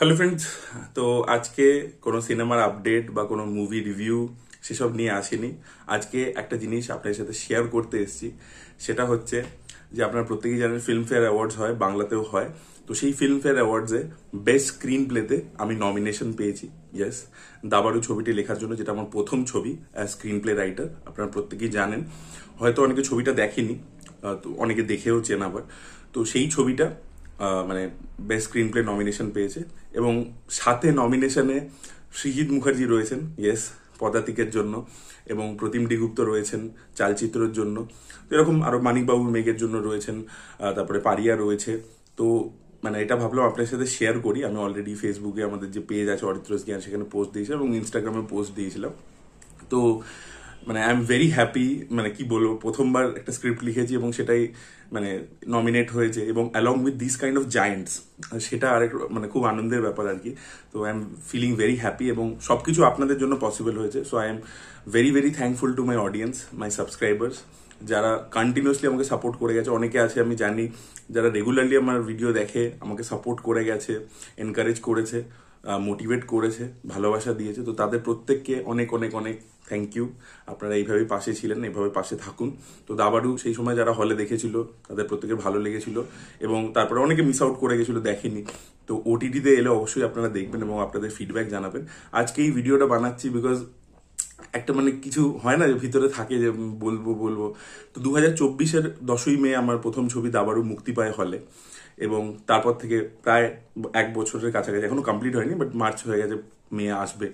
Hello friends. তো আজকে কোনো সিনেমার আপডেট বা কোনো মুভি রিভিউ সেসব নিয়ে আসিনি। আজকে একটা জিনিস আপনাদের সাথে শেয়ার করতে এসেছি। সেটা হচ্ছে যে আপনারা প্রত্যেকেই জানেন ফিল্মফেয়ার অ্যাওয়ার্ডস হয়, বাংলাতেও হয়। তো সেই ফিল্মফেয়ার অ্যাওয়ার্ডসে বেস্ট স্ক্রিন প্লেতে আমি নমিনেশন পেয়েছি। ইয়েস, দাবারু ছবিটি লেখার জন্য, যেটা আমার প্রথম ছবি অ্যাজ স্ক্রিন প্লে রাইটার। আপনারা প্রত্যেকেই জানেন, হয়তো অনেকে ছবিটা দেখেনি, তো অনেকে দেখেও চেন আবার। তো সেই ছবিটা মানে বেস্ট স্ক্রিন প্লে নমিনেশন পেয়েছে, এবং সাথে নমিনেশনে সৃজিত মুখার্জি রয়েছেন, ইয়েস, পদাতিকের জন্য, এবং প্রতিম ডিগুপ্ত রয়েছেন চালচিত্রের জন্য। তো এরকম আরো মানিকবাবু মেঘের জন্য রয়েছেন, তারপরে পারিয়া রয়েছে। তো মানে এটা ভাবলাম আপনার সাথে শেয়ার করি। আমি অলরেডি ফেসবুকে আমাদের যে পেজ আছে অরিত্রস জ্ঞান, সেখানে পোস্ট দিয়েছিলাম, এবং ইনস্টাগ্রামে পোস্ট দিয়েছিলাম। তো মানে আই এম ভেরি হ্যাপি। মানে কি বলবো, প্রথমবার একটা স্ক্রিপ্ট লিখেছি এবং সেটাই মানে নমিনেট হয়েছে, এবং along with this kind of giants, সেটা আরেক মানে খুব আনন্দের ব্যাপার আর কি। তো I am feeling very happy, এবং সবকিছু আপনাদের জন্য পসিবল হয়েছে। So I am very very thankful to my audience, my subscribers, যারা কন্টিনিউসলি আমাকে সাপোর্ট করে গেছে। অনেকে আছে আমি জানি যারা রেগুলারলি আমার ভিডিও দেখে, আমাকে সাপোর্ট করে গেছে, এনকারেজ করেছে, মোটিভেট করেছে, ভালোবাসা দিয়েছে। তো তাদের প্রত্যেককে অনেক অনেক অনেক থ্যাংক ইউ। আপনারা এইভাবেই পাশে ছিলেন, এইভাবে পাশে থাকুন। তো দাবারু সেই সময় যারা হলে দেখেছিল তাদের প্রত্যেকের ভালো লেগেছিল, এবং তারপরে অনেকে মিস আউট করে গেছিল, দেখেনি। তো ওটিটিতে এলে অবশ্যই আপনারা দেখবেন এবং আপনাদের ফিডব্যাক জানাবেন। আজকে এই ভিডিওটা বানাচ্ছি বিকজ একটা মানে কিছু হয় না যে ভিতরে থাকে যে বলবো বলবো। তো 2024-এর 10ই মে আমার প্রথম ছবি দাবারু মুক্তি পায় হলে, এবং তারপর থেকে প্রায় 1 বছরের কাছাকাছি, এখনো কমপ্লিট হয়নি, বাট মার্চ হয়ে গেছে, মে আসবে,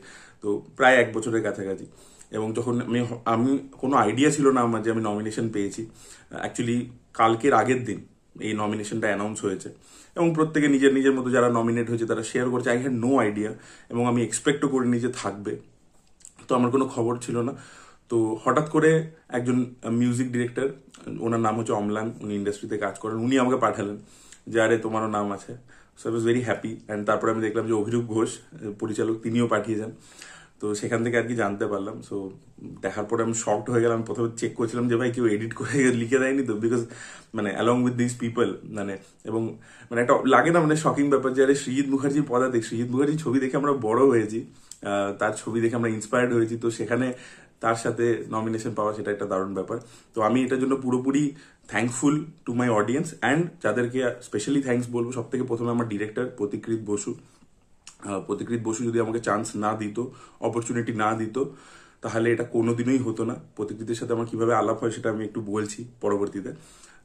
তো প্রায় 1 বছরের কাছাকাছি। এবং যখন আমি আমি কোনো আইডিয়া ছিল না আমার যে আমি নমিনেশন পেয়েছি। অ্যাকচুয়ালি কালকের আগের দিন এই নমিনেশনটা অ্যানাউন্স হয়েছে, এবং প্রত্যেকে নিজের নিজের মতো যারা নমিনেট হয়েছে তারা শেয়ার করছে। আই হ্যাড নো আইডিয়া, এবং আমি এক্সপেক্টও করিনি যে থাকবে। তো আমার কোনো খবর ছিল না। তো হঠাৎ করে একজন মিউজিক ডিরেক্টর, ওনার নাম হচ্ছে অম্লান, উনি ইন্ডাস্ট্রিতে কাজ করেন, উনি আমাকে পাঠালেন যে আরে তোমারও নাম আছে। So I was very happy. And তারপরে আমি দেখলাম যে অভিরূপ ঘোষ, পরিচালক, তিনিও পাঠিয়েছেন। তো সেখান থেকে আর কি জানতে পারলাম। সো দেখার পরে আমি শকড হয়ে গেলাম। প্রথমে চেক করছিলাম যে ভাই কেউ এডিট করে লিখে দেয়নি তো, বিকজ মানে অ্যালং উইথ দিস পিপল, মানে এবং মানে একটা লাগে না, মানে শকিং ব্যাপার যে আরে সৃজিত মুখার্জির পদাতিক, সৃজিত মুখার্জির ছবি দেখে আমরা বড় হয়েছি, তার ছবি দেখে আমরা ইন্সপায়ার্ড হয়েছি। তো সেখানে তার সাথে নমিনেশন পাওয়া, সেটা একটা দারুণ ব্যাপার। তো আমি এটার জন্য পুরোপুরি thankful to my audience, and যাদেরকে স্পেশালি থ্যাঙ্কস বলবো সব থেকে প্রথমে আমার ডিরেক্টর প্রতিকৃত বসু। প্রতিকৃত বসু যদি আমাকে চান্স না দিত, অপরচুনিটি না দিত, তাহলে এটা কোনোদিনই হতো না। প্রতিকৃতির সাথে আমার কিভাবে আলাপ হয় সেটা আমি একটু বলছি পরবর্তীতে।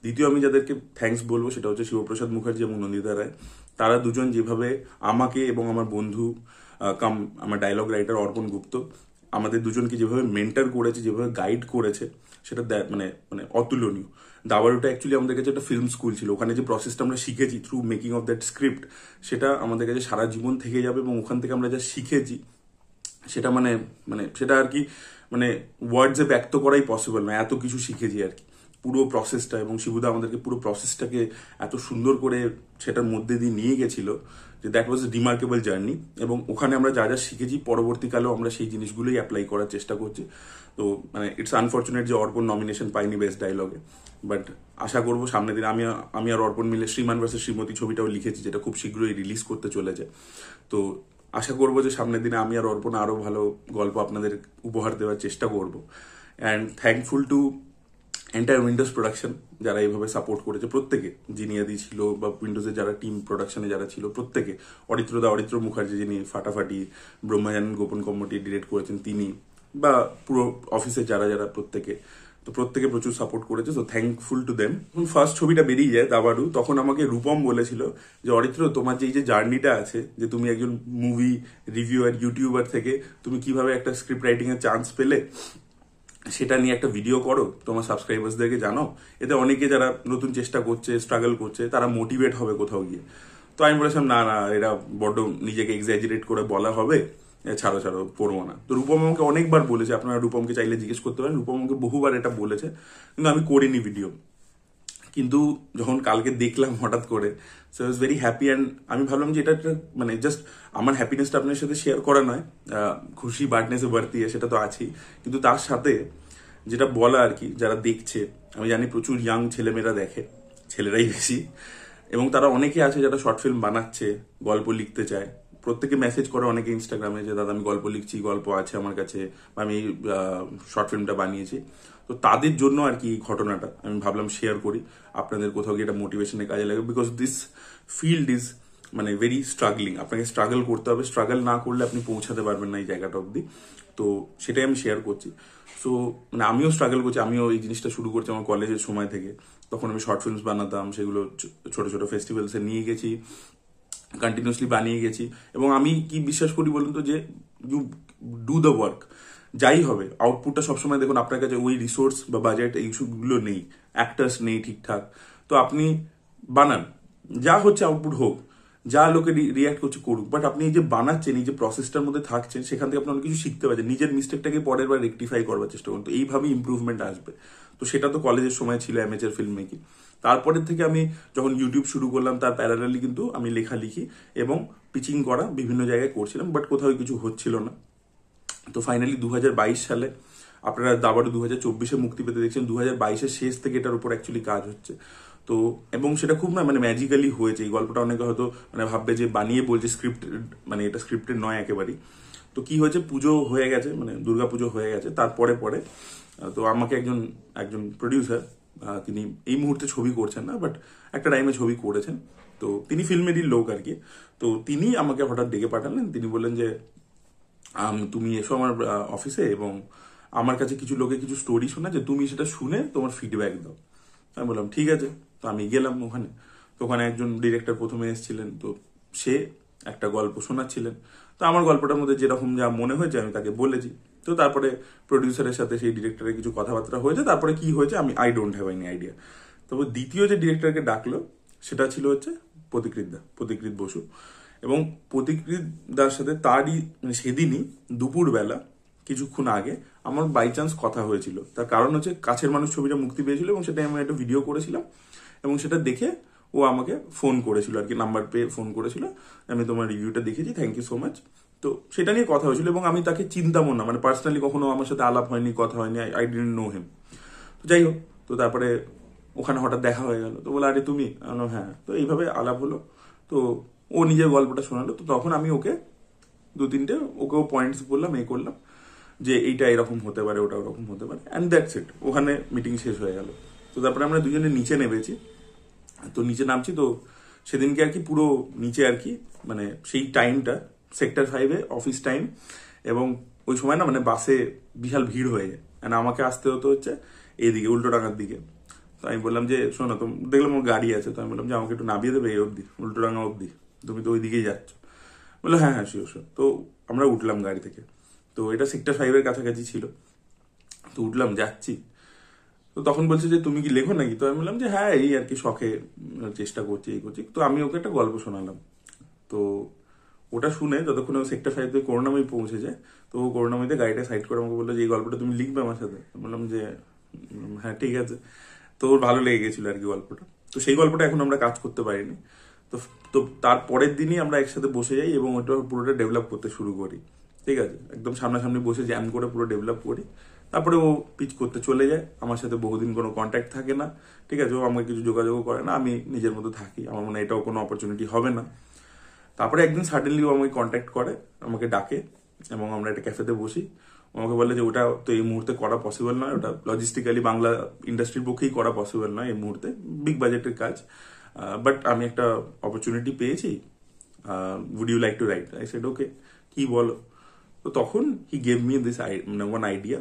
দ্বিতীয় আমি যাদেরকে থ্যাঙ্কস বলবো সেটা হচ্ছে শিবপ্রসাদ মুখার্জি এবং নন্দিতা রায়। তারা দুজন যেভাবে আমাকে এবং আমার বন্ধু কাম আমার ডায়লগ রাইটার অর্পণ গুপ্ত, আমাদের দুজনকে যেভাবে মেন্টার করেছে, যেভাবে গাইড করেছে, সেটা মানে মানে অতুলনীয়। দাবারুটা অ্যাকচুয়ালি আমাদের কাছে একটা ফিল্ম স্কুল ছিল। ওখানে যে প্রসেসটা আমরা শিখেছি through making of that script, সেটা আমাদের কাছে সারা জীবন থেকে যাবে, এবং ওখান থেকে আমরা যা শিখেছি সেটা মানে মানে সেটা আর কি মানে ওয়ার্ডসে ব্যক্ত করাই পসিবল না, এত কিছু শিখেছি আর কি পুরো প্রসেসটা। এবং শিবুদা আমাদেরকে পুরো প্রসেসটাকে এত সুন্দর করে সেটার মধ্যে দিয়ে নিয়ে গেছিল যে that was a remarkable journey. এবং ওখানে আমরা যা যা শিখেছি পরবর্তীকালেও আমরা সেই জিনিসগুলোই অ্যাপ্লাই করার চেষ্টা করছি। তো মানে ইটস আনফর্চুনেট যে অর্পণ নমিনেশন পাইনি বেস্ট ডায়লগে, বাট আশা করবো সামনের দিন আমি আর অর্পণ মিলে শ্রীমান ভার্সেস শ্রীমতী ছবিটাও লিখেছি, যেটা খুব শীঘ্রই রিলিজ করতে চলেছে। তো আশা করবো যে সামনের দিনে আমি আর অর্পণ আরো ভালো গল্প আপনাদের উপহার দেওয়ার চেষ্টা করব। And thankful to entire Windows production, যারা এইভাবে সাপোর্ট করেছে প্রত্যেকে, জিনিয়াদি ছিল বা উইন্ডোজের যারা টিম প্রোডাকশনে যারা ছিল প্রত্যেকে, অরিত্র মুখার্জি যিনি ফাটাফাটি, ব্রহ্মাজান গোপন কম্মটি ডিরেক্ট করেছেন তিনি, বা পুরো অফিসে যারা যারা প্রত্যেকে, তো প্রত্যেকে প্রচুর সাপোর্ট করেছে। তো থ্যাঙ্কফুল টু দেম। যখন ফার্স্ট ছবিটা বেরিয়ে যায় দাবারু, তখন আমাকে রূপম বলেছিল যে অরিত্র, তোমার যে এই যে জার্নিটা আছে, যে তুমি একজন মুভি রিভিউয়ার ইউটিউবার থেকে তুমি কিভাবে একটা স্ক্রিপ্ট রাইটিং এর চান্স পেলে, সেটা নিয়ে একটা ভিডিও করো, তোমার সাবস্ক্রাইবার্সদেরকে জানো, এতে অনেকে যারা নতুন চেষ্টা করছে, স্ট্রাগল করছে, তারা মোটিভেট হবে কোথাও গিয়ে। তো আমি বলেছিলাম না না, এটা বড্ড নিজেকে এক্সাজারেট করে বলা হবে, ছাড়ো ছাড়ো, পড়বো না। তো রূপম আমাকে অনেকবার বলেছে, আপনারা রূপমকে চাইলে জিজ্ঞেস করতে পারেন, রূপম আমাকে বহুবার এটা বলেছে, কিন্তু আমি করিনি ভিডিও। কিন্তু যখন কালকে দেখলাম হঠাৎ করে, so I was very happy. And আমি ভাবলাম যে এটা মানে জাস্ট আমার হ্যাপিনেসটা আপনার সাথে শেয়ার করা নয়, খুশি বার্থনেসে বাড়তি সেটা তো আছেই, কিন্তু তার সাথে যেটা বলা আর কি, যারা দেখছে, আমি জানি প্রচুর ইয়াং ছেলেমেয়েরা দেখে, ছেলেরাই বেশি, এবং তারা অনেকে আছে যারা শর্ট ফিল্ম বানাচ্ছে, গল্প লিখতে চায়, প্রত্যেকে মেসেজ করে অনেকে ইনস্টাগ্রামে যে দাদা আমি গল্প লিখছি, গল্প আছে আমার কাছে, বা আমি শর্ট ফিল্মটা বানিয়েছি। তো তাদের জন্য আর কি এই ঘটনাটা আমি ভাবলাম শেয়ার করি, আপনাদের কোথাও গিয়ে এটা মোটিভেশনে কাজে লাগবে। বিকজ দিস ফিল্ড ইজ মানে ভেরি স্ট্রাগলিং, আপনাকে স্ট্রাগল করতে হবে, স্ট্রাগল না করলে আপনি পৌঁছাতে পারবেন না এই জায়গাটা অবধি। তো সেটাই আমি শেয়ার করছি। সো মানে আমিও স্ট্রাগল করছি, আমিও এই জিনিসটা শুরু করছি আমার কলেজের সময় থেকে। তখন আমি শর্ট ফিল্মস বানাতাম, সেগুলো ছোট ছোট ফেস্টিভ্যালসে নিয়ে গেছি, কন্টিনিউসলি বানিয়ে গেছি। এবং আমি কি বিশ্বাস করি বলুন তো, যে ইউ ডু দ্য ওয়ার্ক, যাই হবে আউটপুটটা সবসময় দেখুন আপনার কাছে ওই রিসোর্স বা বাজেট এইসবগুলো নেই, অ্যাক্টার্স নেই ঠিকঠাক, তো আপনি বানান, যা হচ্ছে আউটপুট হোক, যা লোকে রিয়াক্ট করছে করুক, বাট আপনি এই যে বানাচ্ছেন, এই যে প্রসেসটার মধ্যে থাকছেন, সেখান থেকে আপনি অনেক কিছু শিখতে পারছেন, নিজের মিস্টেকটাকে পরের বার রেকটিফাই করবার চেষ্টা করুন। তো এইভাবেই ইম্প্রুভমেন্ট আসবে। তো সেটা তো কলেজের সময় ছিল অ্যামেচার ফিল্ম মেকিং। তারপরের থেকে আমি যখন ইউটিউব শুরু করলাম, তার প্যারালালি কিন্তু আমি লেখালেখি এবং পিচিং করা বিভিন্ন জায়গায় করছিলাম, বাট কোথাও কিছু হচ্ছিল না। তো ফাইনালি 2022 সালে, আপনারা দাবারও 2024-এ মুক্তি পেতে দেখছেন, 2022-এর শেষ থেকে এটার উপর অ্যাকচুয়ালি কাজ হচ্ছে। তো এবং সেটা খুব না মানে ম্যাজিক্যালি হয়েছে। এই গল্পটা অনেকে হয়তো মানে ভাববে যে বানিয়ে বলছে, স্ক্রিপ্ট মানে এটা স্ক্রিপ্টেড নয় একেবারেই। তো কি হয়েছে, পুজো হয়ে গেছে, মানে দুর্গা পুজো হয়ে গেছে, তারপরে পরে তো আমাকে একজন প্রডিউসার, তিনি এই মুহূর্তে ছবি করছেন না, বাট একটা টাইমে ছবি করেছেন, তো তিনি ফিল্মেরই লোক আর কি। তো তিনি আমাকে হঠাৎ ডেকে পাঠালেন, তিনি বললেন যে তুমি এসো আমার অফিসে, এবং আমার কাছে কিছু লোকে কিছু স্টোরি শোনা, যে তুমি সেটা শুনে তোমার ফিডব্যাক দাও। আমি বললাম ঠিক আছে। তো আমি গেলাম ওখানে। তো ওখানে একজন ডিরেক্টর প্রথমে এসেছিলেন, তো সে একটা গল্প শোনাচ্ছিলেন। তো আমার গল্পটার মধ্যে যেরকম যা মনে হয়েছে আমি তাকে বলেছি। তো তারপরে প্রডিউসারের সাথে সেই ডিরেক্টরের কিছু কথাবার্তা হয়েছে, তারপরে কি হয়েছে আমি I don't have any idea. তবে দ্বিতীয় যে ডিরেক্টরকে ডাকলো সেটা ছিল হচ্ছে প্রতিকৃত বসু। এবং প্রতিকৃত দার সাথে তারই মানে সেদিনই দুপুরবেলা কিছুক্ষণ আগে আমার বাই চান্স কথা হয়েছিল। তার কারণ হচ্ছে কাছের মানুষ ছবিটা মুক্তি পেয়েছিল, এবং সেটা আমি একটা ভিডিও করেছিলাম, এবং সেটা দেখে ও আমাকে ফোন করেছিল আর কি, নাম্বার পেয়ে ফোন করেছিল, আমি তোমার রিভিউটা দেখেছি, থ্যাংক ইউ সো মাচ। তো সেটা নিয়ে কথা হয়েছিল, এবং আমি তাকে চিন্তামও না, মানে পার্সোনালি কখনো আমার সাথে আলাপ হয়নি, কথা হয়নি, আই ডিডন্ট নো হিম। তো যাই হোক, তো তারপরে ওখানে হঠাৎ দেখা হয়ে গেল। তো বলে আরে তুমি, হ্যাঁ। তো এইভাবে আলাপ হলো। তো ও নিজের গল্পটা শোনালো। তো তখন আমি ওকে ওকেও পয়েন্টস বললাম, করলাম যে এইটা এরকম হতে পারে, ওটা ওরকম হতে পারে, অ্যান্ড দ্যাটস ইট। ওখানে মিটিং শেষ হয়ে গেল। তো তারপরে আমরা দুজনে নিচে নেমেছি। তো নিচে নামছি, তো সেদিনকে আর কি পুরো নিচে আর কি মানে সেই টাইমটা সেক্টর 5-এ অফিস টাইম, এবং ওই সময় না মানে বাসে বিশাল ভিড় হয়ে যায়, মানে আমাকে আসতে হতো হচ্ছে এইদিকে উল্টোডাঙ্গার দিকে। তো আমি বললাম যে শোনো, তো দেখলাম ওর গাড়ি আছে, তো আমি বললাম যে আমাকে একটু নামিয়ে দেবে এই অবধি, উল্টোডাঙ্গা অবধি, তুমি তো ওই দিকেই যাচ্ছ। বললো হ্যাঁ হ্যাঁ শিওর শিওর। তো আমরা উঠলাম গাড়ি থেকে। তো এটা সেক্টর 5-এর কাছাকাছি ছিল। তো উঠলাম, যাচ্ছি। তো তখন বলছে যে তুমি কি লেখো নাকি? তো আমি বললাম যে হ্যাঁ এই আর কি শখে চেষ্টা করছি, এই করছি। তো আমি ওকে একটা গল্প শোনালাম। তো ওটা শুনে যতক্ষণ ও সেক্টর 5 থেকে করুণাময়ী পৌঁছে যায়, তো ও করুণাময়ীতে গাড়িটা সাইড করে আমাকে বললো যে এই গল্পটা তুমি লিখবে আমার সাথে। বললাম যে হ্যাঁ ঠিক আছে। তো ওর ভালো লেগে গেছিল আর কি গল্পটা। তো সেই গল্পটা এখন আমরা কাজ করতে পারিনি। তো তো তার পরের দিনই আমরা একসাথে বসে যাই এবং ওটা পুরোটা ডেভেলপ করতে শুরু করি। ঠিক আছে, একদম সামনাসামনি বসে জ্যাম করে পুরো ডেভেলপ করি। তারপরে ও পিচ করতে চলে যায়, আমার সাথে বহুদিন কোনো কন্ট্যাক্ট থাকে না। ঠিক আছে, ও আমাকে কিছু যোগাযোগ করে না, আমি নিজের মতো থাকি, আমার মনে হয় এটাও কোনো অপরচুনিটি হবে না। তারপরে একদিন সাডেনলি ও আমাকে কন্ট্যাক্ট করে, আমাকে ডাকে, এবং আমরা একটা ক্যাফেতে বসি। আমাকে বলে যে ওটা তো এই মুহূর্তে করা পসিবল নয়, ওটা লজিস্টিক্যালি বাংলা ইন্ডাস্ট্রির পক্ষেই করা পসিবল নয় এই মুহূর্তে, বিগ বাজেটের কাজ, বাট আমি একটা অপরচুনিটি পেয়েছি, would you like to write? I said okay, কি বলো? তো তখন হি গেভ মি দিস মানে ওয়ান আইডিয়া,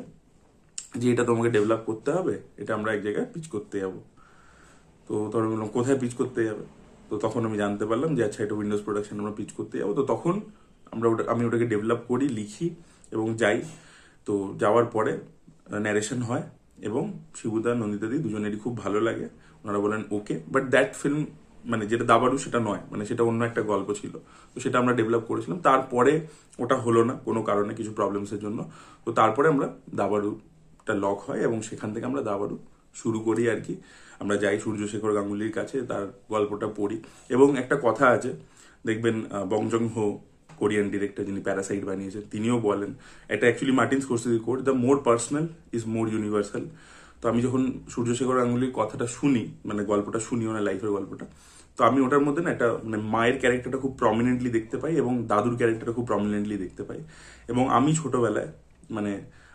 যে এটা তোমাকে ডেভেলপ করতে হবে, এটা আমরা এক জায়গায় পিচ করতে যাবো। তো তখন বললাম কোথায় পিচ করতে যাবে? তো তখন আমি জানতে পারলাম যে আচ্ছা এটা উইন্ডোজ প্রোডাকশন আমরা পিচ করতে যাবো। তো তখন আমি ওটাকে ডেভেলপ করি, লিখি এবং যাই। তো যাওয়ার পরে ন্যারেশন হয়, এবং শিবুদা নন্দিতাদি দুজনেরই খুব ভালো লাগে, ওনারা বলেন ওকে। বাট দ্যাট ফিল্ম মানে যেটা দাবারু সেটা নয়, মানে সেটা অন্য একটা গল্প ছিল। তো সেটা আমরা ডেভেলপ করেছিলাম, তারপরে ওটা হলো না কোনো কারণে, কিছু প্রবলেমসের জন্য। তো তারপরে আমরা দাবারুটা লক হয়, এবং সেখান থেকে আমরা দাবারু শুরু করি আর কি। আমরা যাই সূর্যশেখর গাঙ্গুলির কাছে, তার গল্পটা পড়ি। এবং একটা কথা আছে, দেখবেন বং জং হো কোরিয়ান ডিরেক্টর যিনি প্যারাসাইট বানিয়েছেন, তিনিও বলেন, এটা actually Martin Scorsese quote, the more personal is more universal. তো আমি যখন সূর্যশেখর গাঙ্গুলির কথাটা শুনি, মানে গল্পটা শুনি, ওনার লাইফের গল্পটা, তো আমি ওটার মধ্যে না একটা মানে মায়ের ক্যারেক্টারটা খুব প্রমিনেন্টলি দেখতে পাই এবং দাদুর ক্যারেক্টারটা খুব প্রমিনেন্টলি দেখতে পাই। এবং আমি ছোটবেলায় মানে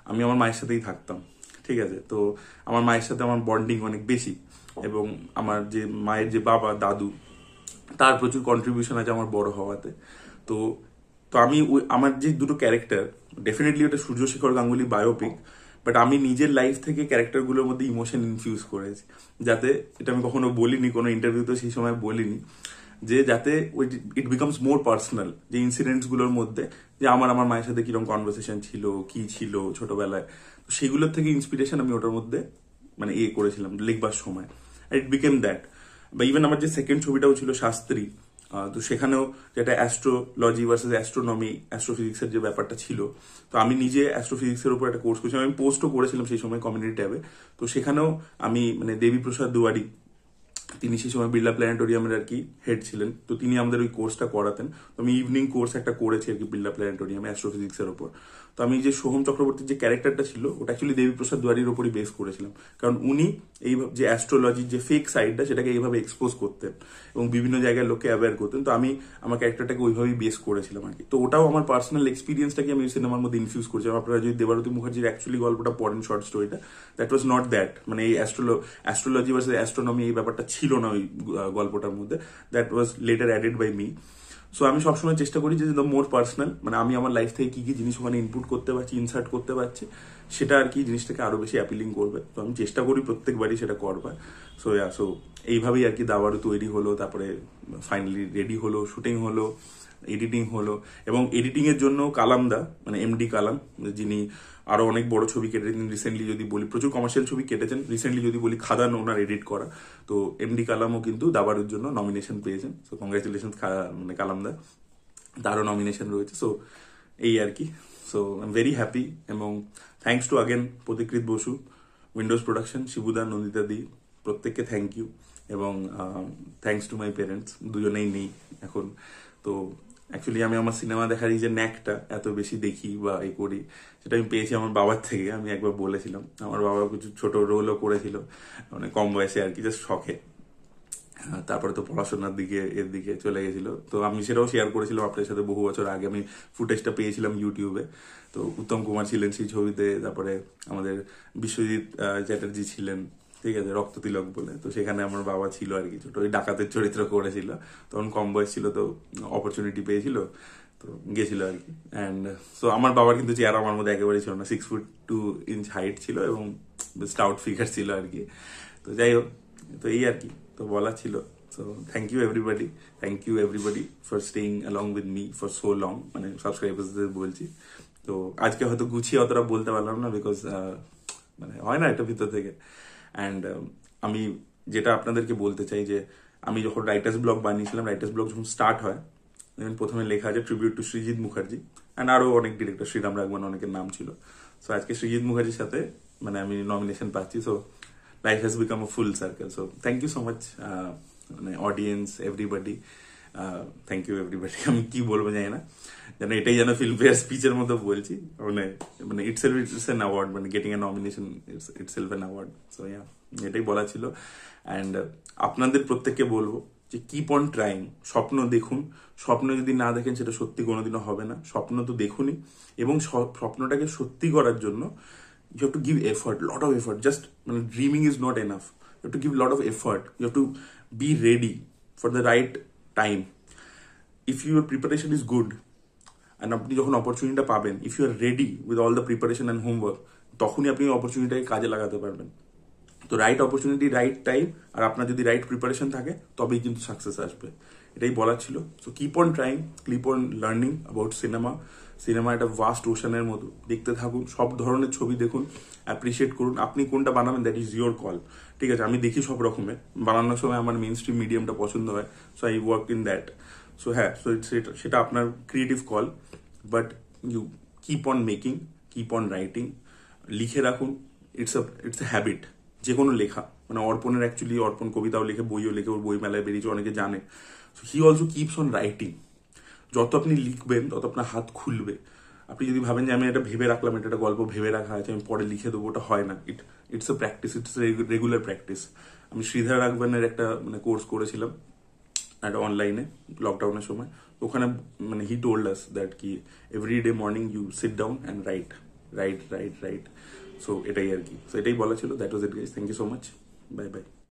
আমি আমার মায়ের সাথেই থাকতাম, ঠিক আছে। তো আমার মায়ের সাথে আমার বন্ডিং অনেক বেশি, এবং আমার যে মায়ের যে বাবা দাদু তার প্রচুর কন্ট্রিবিউশন আছে আমার বড় হওয়াতে। তো তো আমি আমার যে দুটো ক্যারেক্টার, ডেফিনেটলি ওটা সূর্যশেখর গাঙ্গুলি বায়োপিক, বাট আমি নিজের লাইফ থেকে ক্যারেক্টারগুলোর মধ্যে ইমোশন ইনফিউজ করেছি, যাতে এটা আমি কখনো বলিনি, কোনো ইন্টারভিউতে সেই সময় বলিনি, যে যাতে ইট বিকামস মোর পার্সোনাল, যে ইনসিডেন্টস গুলোর মধ্যে যে আমার মায়ের সাথে কিরকম কনভারসেশন ছিল, কি ছিল ছোটবেলায়, তো সেগুলোর থেকে ইন্সপিরেশন আমি ওটার মধ্যে মানে করেছিলাম লিখবার সময়। ইট বিকেম দ্যাট। বা ইভেন আমার যে সেকেন্ড ছবিটাও ছিল শাস্ত্রী, তো সেখানেও যেটা অ্যাস্ট্রোলজি ভার্সেস অ্যাস্ট্রোনমি, অ্যাস্ট্রোফিজিক্সের যে ব্যাপারটা ছিল, তো আমি নিজে অ্যাস্ট্রোফিজিক্সের উপর একটা কোর্স করেছিলাম, আমি পোস্টও করেছিলাম সেই সময় কমিউনিটি ট্যাবে। তো সেখানেও আমি মানে দেবীপ্রসাদ দুয়ারি, তিনি সেই সময় বিড়লা প্ল্যানেটোরিয়ামের আর কি হেড ছিলেন, তো তিনি আমাদের ওই কোর্সটা করাতেন। তো আমি ইভিনিং কোর্স একটা করেছি আর কি বিড়লা প্ল্যানেটোরিয়ামে অ্যাস্ট্রোফিজিক্সের ওপর। তো আমি যে সোহম চক্রবর্তীর যে ক্যারেক্টারটা ছিল ওটা অ্যাকচুয়ালি দেবীপ্রসাদ দুয়ারির ওপরই বেস করেছিলাম, কারণ উনি এই যে অ্যাস্ট্রোলজির যে ফেক সাইডটা সেটাকে এইভাবে এক্সপোজ করতেন এবং বিভিন্ন জায়গায় লোককে অ্যাওয়্যার করতেন। তো আমি আমার ক্যারেক্টারটাকে ওইভাবেই বেস করেছিলাম আর কি। তো ওটাও আমার পার্সোনাল এক্সপিরিয়েন্সটাকে আমি সিনেমার মধ্যে ইনফিউজ করেছিলাম। আপনারা যদি দেবারতী মুখার্জির অ্যাকচুয়ালি গল্পটা পড়েন, শর্ট স্টোরিটা, দ্যাট ওয়াজ নট দ্যাট, মানে এই অ্যাস্ট্রোলজি ভার্সেস অ্যাস্ট্রোনমি এই ব্যাপারটা ছিল না ওই গল্পটার মধ্যে, that was later added by me. So আমি সবসময় চেষ্টা করি যে দ্য মোর পার্সোনাল, মানে আমি আমার লাইফ থেকে কি কি জিনিস ওখানে ইনপুট করতে পারছি, ইনসার্ট করতে পারছি, সেটা আর কি জিনিসটাকে আরো বেশি অ্যাপিলিং করবে। তো আমি চেষ্টা করি প্রত্যেকবারই সেটা করবার। সো এইভাবেই আর কি দাবারও তৈরি হলো, তারপরে ফাইনালি রেডি হলো, শুটিং হলো, এডিটিং হলো। এবং এডিটিং এর জন্য কালামদা, মানে এমডি কালাম, যিনি আরো অনেক বড় ছবি কেটেছেন রিসেন্টলি, যদি বলি প্রচুর কমার্শিয়াল ছবি কেটেছেন রিসেন্টলি, যদি বলি খাদান ওনার এডিট করা, তো এমডি কালামও কিন্তু দাবারের জন্য নমিনেশন পেয়েছেন। সো কংগ্রাচুলেশন মানে কালামদা, তারও নমিনেশন রয়েছে। সো এই আর কি। So I am very happy, এবং থ্যাংকস টু আগেন প্রতিকৃত বসু, উইন্ডোজ প্রোডাকশন, শিবুদা, নন্দিতা দি, প্রত্যেককে থ্যাংক ইউ। এবং থ্যাংকস টু মাই পেরেন্টস, দুজনেই নেই এখন। তো অ্যাকচুয়ালি আমি আমার সিনেমা দেখার এই যে ন্যাকটা এত বেশি দেখি বা করি, সেটা আমি পেয়েছি আমার বাবার থেকে। আমি একবার বলেছিলাম, আমার বাবা কিছু ছোট রোলও করেছিল মানে কম বয়সে আর কি, জাস্ট শখে। তারপরে তো পড়াশোনার দিকে এর দিকে চলে গেছিল। তো আমি সেটাও শেয়ার করেছিলাম আপনার সাথে বহু বছর আগে, আমি ফুটেজটা পেয়েছিলাম ইউটিউবে। তো উত্তম কুমার ছিলেন সেই ছবিতে, তারপরে আমাদের বিশ্বজিৎ চ্যাটার্জি ছিলেন, ঠিক আছে, রক্ত তিলক বলে। তো সেখানে আমার বাবা ছিল আর কি, ছোট ওই ডাকাতের চরিত্র করেছিল, তখন কম বয়স ছিল, তো অপরচুনিটি পেয়েছিল, তো গেছিল আর কি। অ্যান্ড সো আমার বাবার কিন্তু চেহারা আমার মধ্যে একেবারেই ছিল না, 6'2" হাইট ছিল এবং স্টাউট ফিগার ছিল আর কি। তো যাই হোক, তো এই আর কি তো বলা ছিল। So thank you everybody for staying along with me for so long, মানে সাবস্ক্রাইবার্সদের বলছি। তো আজকে হয়তো গুছিয়ে অতটা বলতে পারলাম না, বিকজ মানে হয় না এটা ভিতর থেকে। অ্যান্ড আমি যেটা আপনাদেরকে বলতে চাই যে আমি যখন রাইটার্স ব্লগ বানিয়েছিলাম, রাইটার্স ব্লগ যখন স্টার্ট হয়, প্রথমে লেখা আছে tribute to Srijit Mukherjee, and আরো অনেক ডিরেক্টর, শ্রীরাম রাঘবান, অনেকের নাম ছিল। সো আজকে সৃজিত মুখার্জির সাথে মানে আমি নমিনেশন পাচ্ছি। So life has become a full circle. So thank you so much মানে audience, everybody, thank you everybody. আমি কি বলবো জানি না, যেন এটাই যেন ফিল্মফেয়ার স্পিচের মতো বলছি, মানে মানে ইটস এন অ্যাওয়ার্ড, মানে getting a nomination itself N award. So yeah, এটাই বলা ছিল। অ্যান্ড আপনাদের প্রত্যেককে বলবো যে কিপ অন ট্রাইং, স্বপ্ন দেখুন। স্বপ্ন যদি না দেখেন সেটা সত্যি কোনোদিনও হবে না। স্বপ্ন তো দেখুনই, এবং স্বপ্নটাকে সত্যি করার জন্য you have to give effort, lot of effort. Just dreaming is not enough. You have to give lot of effort. You have to be ready for the right time. If your preparation is good, and আপনি যখন অপরচুনিটিটা পাবেন, if you are ready with all the preparation and homework, তখনই আপনি অপরচুনিটিটাকে কাজে লাগাতে পারবেন। তো right opportunity, right time, আর আপনার যদি রাইট প্রিপারেশন থাকে তবেই কিন্তু সাকসেস আসবে। এটাই বলার ছিল। So keep on trying, keep on learning about cinema. Cinema একটা ভাস্ট ওশানের মতো, দেখতে থাকুন, সব ধরনের ছবি দেখুন, অ্যাপ্রিসিয়েট করুন। আপনি কোনটা বানাবেন দ্যাট ইজ ইয়োর কল, ঠিক আছে। আমি দেখি সব রকমের, বানানোর সময় আমার মেইন স্ট্রিম মিডিয়ামটা পছন্দ হয়, so I work in that. So হ্যাঁ, সো সেটা আপনার creative call, but you keep on making, keep on writing, লিখে রাখুন। ইটস এ হ্যাবিট, যে কোনো লেখা। মানে অর্পণের অ্যাকচুয়ালি, অর্পণ কবিতাও লেখে, বইও লেখে, ওর বই মেলায় বেরিয়েছে, অনেকে জানে। So he also keeps on writing. যত আপনি লিখবেন তত আপনার হাত খুলবে। আপনি যদি ভাবেন যে আমি এটা ভেবে রাখলাম, এটা একটা গল্প ভেবে রাখা আছে, আমি পরে লিখে দেবো, ওটা হয় না। It's a practice, it's regular practice. আমি শ্রীধর রাঘবানের একটা মানে কোর্স করেছিলাম, একটা অনলাইনে লকডাউনের সময়। ওখানে মানে হি টোল্ড আস দ্যাট কি every day morning you sit down and write write write write. So এটাই আর কি, সো এটাই বলা ছিল। That was it guys, thank you so much, bye by.